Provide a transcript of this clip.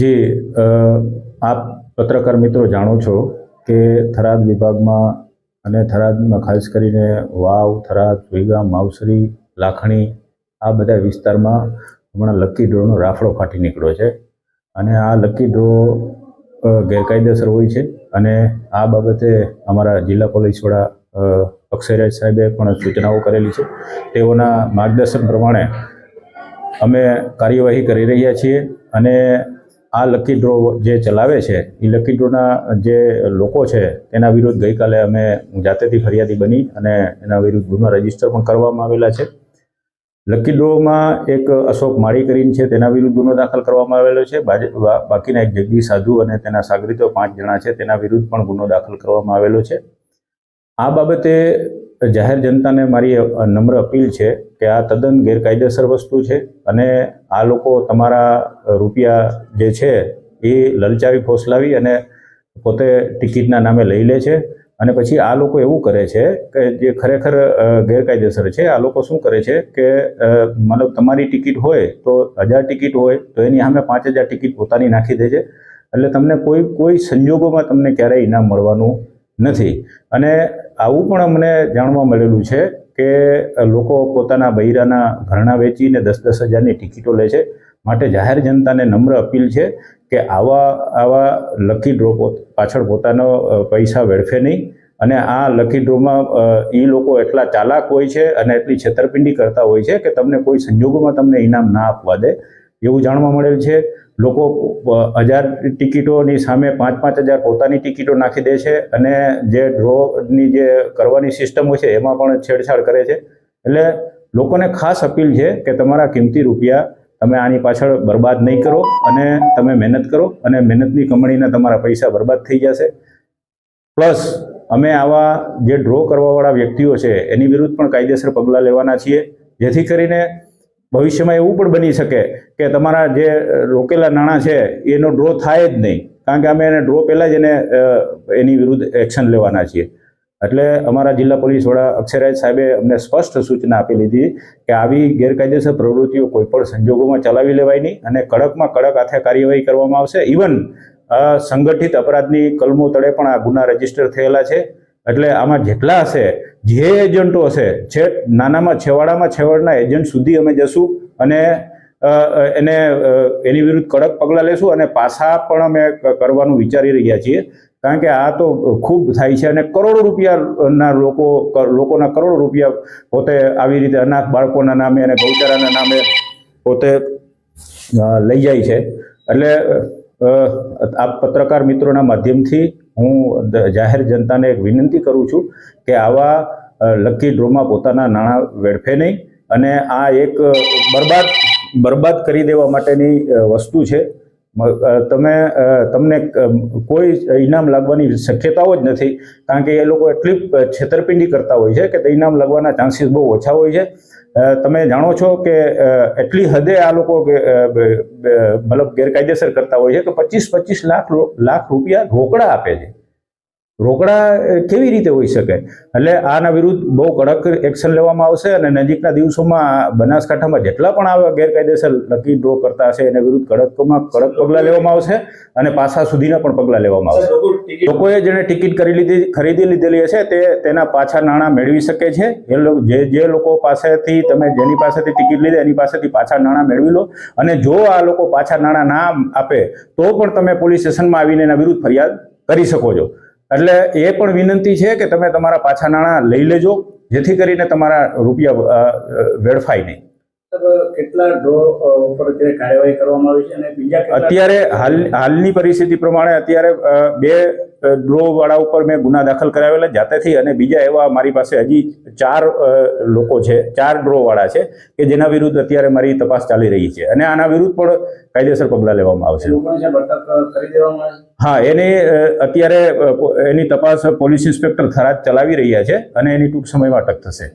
જી આપ પત્રકાર મિત્રો જાણો છો કે થરાદ વિભાગમાં અને થરાદમાં ખાસ કરીને વાવ, થરાદ, સુઈગામ, માવસરી, લાખણી આ બધા વિસ્તારમાં હમણાં લકી ડ્રોનો રાફડો ફાટી નીકળ્યો છે અને આ લકી ડ્રો ગેરકાયદેસર હોય છે અને આ બાબતે અમારા જિલ્લા પોલીસ વડા અક્ષયરાજ સાહેબે પણ સૂચનાઓ કરેલી છે। તેઓના માર્ગદર્શન પ્રમાણે અમે કાર્યવાહી કરી રહ્યા છીએ અને આ લકી ડ્રો જે ચલાવે છે એ લકી ડ્રોના જે લોકો છે તેના વિરુદ્ધ ગઈકાલે અમે જાતેથી ફરિયાદી બની અને એના વિરુદ્ધ ગુનો રજીસ્ટર પણ કરવામાં આવેલા છે। લકી ડ્રોમાં એક અશોક માળી કરીને છે તેના વિરુદ્ધ ગુનો દાખલ કરવામાં આવેલો છે। બાકીના એક જગદીશ સાધુ અને તેના સાગરીતો 5 જણા છે તેના વિરુદ્ધ પણ ગુનો દાખલ કરવામાં આવેલો છે। આ બાબતે જાહેર જનતાને મારી નમ્ર અપીલ છે કે આ તદ્દન ગેરકાયદેસર વસ્તુ છે અને આ લોકો તમારા રૂપિયા જે છે એ લલચાવી ફોસલાવી અને પોતે ટિકિટના નામે લઈ લે છે અને પછી આ લોકો એવું કરે છે કે જે ખરેખર ગેરકાયદેસર છે। આ લોકો શું કરે છે કે મતલબ તમારી ટિકિટ હોય તો 1000 ટિકિટ હોય તો એની સામે 5000 ટિકિટ પોતાની નાખી દે છે એટલે તમને કોઈ સંજોગોમાં તમને ક્યારેય ઇનામ મળવાનું નથી। અને આવું પણ અમને જાણવા મળેલું છે કે લોકો પોતાના બૈરાના ઘરણા વેચીને 10-10 હજારની ટિકિટો લે છે। માટે જાહેર જનતાને નમ્ર અપીલ છે કે આવા લકી ડ્રો પાછળ પોતાનો પૈસા વેડફે નહીં અને આ લકી ડ્રોમાં એ લોકો એટલા ચાલાક હોય છે અને એટલી છેતરપિંડી કરતા હોય છે કે તમને કોઈ સંજોગોમાં તમને ઇનામ ના આપવા દે એવું જાણવા મળેલ છે। લોકો 1000 ટિકિટોની સામે 5-5000 પોતાની ટિકિટો નાખી દે છે અને જે ડ્રોની જે કરવાની સિસ્ટમ હોય છે એમાં પણ છેડછાડ કરે છે। એટલે લોકોને ખાસ અપીલ છે કે તમારા કિંમતી રૂપિયા તમે આની પાછળ બરબાદ નહીં કરો અને તમે મહેનત કરો અને મહેનતની કમાણીના તમારા પૈસા બરબાદ થઈ જશે। પ્લસ અમે આવા જે ડ્રો કરવાવાળા વ્યક્તિઓ છે એની વિરુદ્ધ પણ કાયદેસર પગલાં લેવાના છીએ જેથી કરીને ભવિષ્યમાં એવું પણ બની શકે કે તમારા જે રોકેલા નાણાં છે એનો ડ્રો થાય જ નહીં કારણ કે અમે એને ડ્રો પહેલાં જ એની વિરુદ્ધ એક્શન લેવાના છીએ। એટલે અમારા જિલ્લા પોલીસ વડા અક્ષયરાજ સાહેબે અમને સ્પષ્ટ સૂચના આપી લીધી કે આવી ગેરકાયદેસર પ્રવૃત્તિઓ કોઈપણ સંજોગોમાં ચલાવી લેવાય નહીં અને કડકમાં કડક હાથે કાર્યવાહી કરવામાં આવશે। ઇવન સંગઠિત અપરાધની કલમો તળે પણ આ ગુના રજીસ્ટર થયેલા છે। એટલે આમાં જેટલા હશે જે એજન્ટો હશે નાનામાં છેવાડાના એજન્ટ સુધી અમે જશું અને એની વિરુદ્ધ કડક પગલાં લેશું અને પાછા પણ અમે કરવાનું વિચારી રહ્યા છીએ કારણ કે આ તો ખૂબ થાય છે અને કરોડો રૂપિયાના લોકોના કરોડો રૂપિયા પોતે આવી રીતે અનાથ બાળકોના નામે અને ગૌચારાના નામે પોતે લઈ જાય છે। એટલે આ પત્રકાર મિત્રોના માધ્યમથી હું જાહેર જનતાને એક વિનંતી કરું છું કે આવા લકી ડ્રોમાં પોતાના નાણાં વેડફે નહીં અને આ એક બરબાદ કરી દેવા માટેની વસ્તુ છે। તમને કોઈ ઇનામ લાગવાની શક્યતાઓ જ નથી કારણ કે એ લોકો એટલી છેતરપિંડી કરતા હોય છે કે ઇનામ લાગવાના ચાન્સીસ બહુ ઓછા હોય છે। તમે જાણો છો કે એટલી હદે આ લોકો મતલબ ગેરકાયદેસર કરતા હોય છે કે 25-25 લાખ રૂપિયા રોકડા આપે છે। રોકડા કેવી રીતે હોઈ શકે? એટલે આના વિરુદ્ધ બહુ કડક એક્શન લેવામાં આવશે અને નજીકના દિવસોમાં બનાસકાંઠામાં જેટલા પણ આવા ગેરકાયદેસર લકી ડ્રો કરતા હશે એને વિરુદ્ધ કડક પગલાં લેવામાં આવશે અને પાછા સુધીના પણ પગલાં લેવામાં આવશે। લોકોએ જેને ટિકિટ ખરીદી લીધેલી હશે તેના પાછા નાણાં મેળવી શકે છે। જે લોકો પાસેથી જેની પાસેથી ટિકિટ લીધી એની પાસેથી પાછા નાણાં મેળવી લો અને જો આ લોકો પાછા નાણાં ના આપે તો પણ તમે પોલીસ સ્ટેશનમાં આવીને એના વિરુદ્ધ ફરિયાદ કરી શકો છો। એટલે એ પણ વિનંતી છે કે તમે તમારા પાછા નાણાં લઈ લેજો જેથી કરીને તમારા રૂપિયા વેડફાય નહીં। કેટલા ડ્રો ઉપર કાર્યવાહી કરવામાં આવી છે અને બીજા અત્યારે હાલની પરિસ્થિતિ પ્રમાણે અત્યારે 2 ડ્રો વાળા ઉપર મેં ગુના દાખલ કરાવેલા જાતેથી અને બીજા એવા મારી પાસે હજી 4 લોકો છે 4 ડ્રો વાળા છે કે જેના વિરુદ્ધ અત્યારે મારી તપાસ ચાલી રહી છે અને આના વિરુદ્ધ પણ કાયદેસર પગલાં લેવામાં આવશે। હા, અત્યારે એની તપાસ પોલીસ ઇન્સ્પેક્ટર થરાદ ચલાવી રહ્યા છે અને એની ટૂંક સમયમાં અટક થશે।